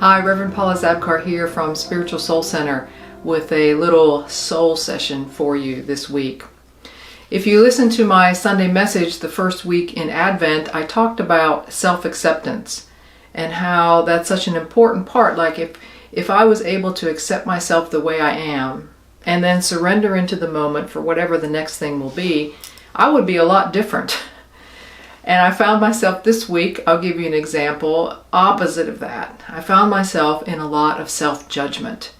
Hi, Reverend Paula Zabkar here from Spiritual Soul Center with a little soul session for you this week. If you listen to my Sunday message the first week in Advent, I talked about self-acceptance and how that's such an important part. Like if I was able to accept myself the way I am and then surrender into the moment for whatever the next thing will be, I would be a lot different. And I found myself this week, I'll give you an example, opposite of that. I found myself in a lot of self-judgment.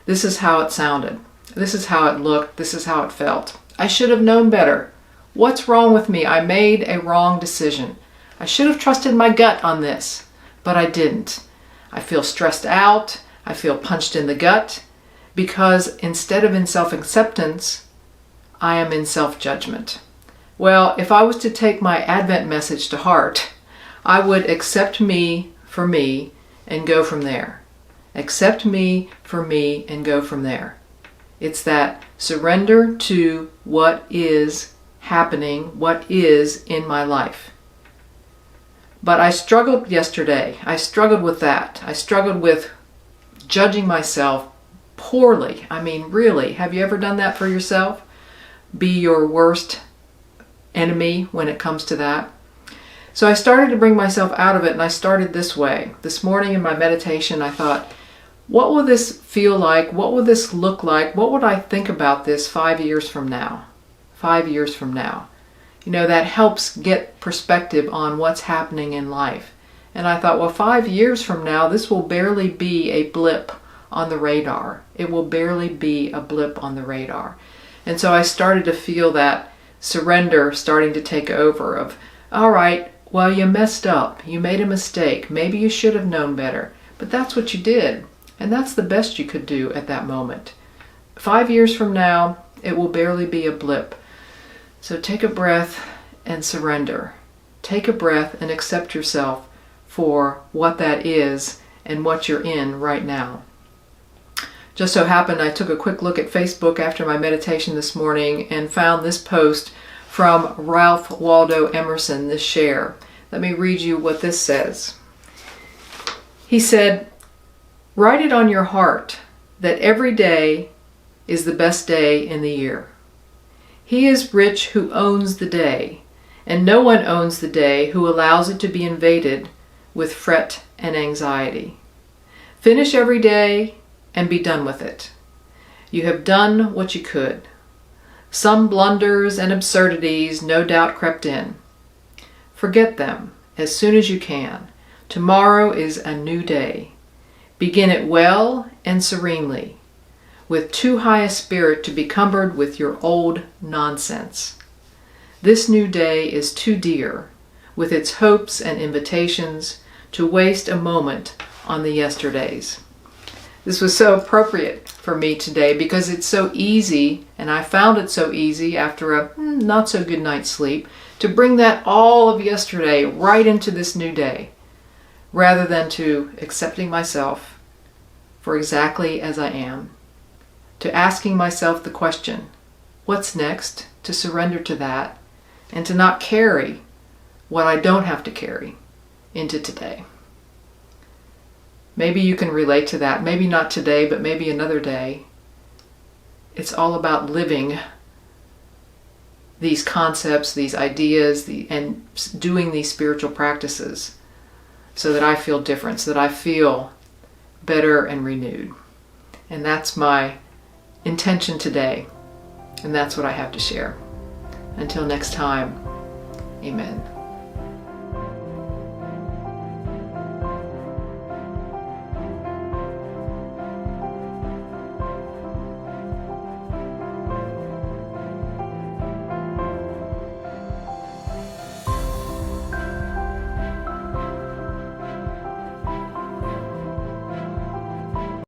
This is how it sounded. This is how it looked. This is how it felt. I should have known better. What's wrong with me? I made a wrong decision. I should have trusted my gut on this, but I didn't. I feel stressed out. I feel punched in the gut because instead of in self-acceptance, I am in self-judgment. Well, if I was to take my Advent message to heart, I would accept me for me and go from there. Accept me for me and go from there. It's that surrender to what is happening, what is in my life. But I struggled yesterday. I struggled with that. I struggled with judging myself poorly. I mean, really, have you ever done that for yourself? Be your worst enemy when it comes to that. So I started to bring myself out of it, and I started this way. This morning in my meditation, I thought, what will this feel like? What will this look like? What would I think about this 5 years from now? 5 years from now. You know, that helps get perspective on what's happening in life. And I thought, well, 5 years from now, this will barely be a blip on the radar. It will barely be a blip on the radar. And so I started to feel that surrender starting to take over of, all right, well, you messed up. You made a mistake. Maybe you should have known better. But that's what you did. And that's the best you could do at that moment. 5 years from now, it will barely be a blip. So take a breath and surrender. Take a breath and accept yourself for what that is and what you're in right now. Just so happened I took a quick look at Facebook after my meditation this morning and found this post from Ralph Waldo Emerson, this share. Let me read you what this says. He said, "Write it on your heart that every day is the best day in the year. He is rich who owns the day, and no one owns the day who allows it to be invaded with fret and anxiety. Finish every day and be done with it. You have done what you could. Some blunders and absurdities no doubt crept in. Forget them as soon as you can. Tomorrow is a new day. Begin it well and serenely, with too high a spirit to be cumbered with your old nonsense. This new day is too dear, with its hopes and invitations, to waste a moment on the yesterdays." This was so appropriate for me today because it's so easy, and I found it so easy after a not so good night's sleep, to bring that all of yesterday right into this new day, rather than to accepting myself for exactly as I am, to asking myself the question, what's next, to surrender to that, and to not carry what I don't have to carry into today. Maybe you can relate to that. Maybe not today, but maybe another day. It's all about living these concepts, these ideas, and doing these spiritual practices so that I feel different, so that I feel better and renewed. And that's my intention today. And that's what I have to share. Until next time, amen.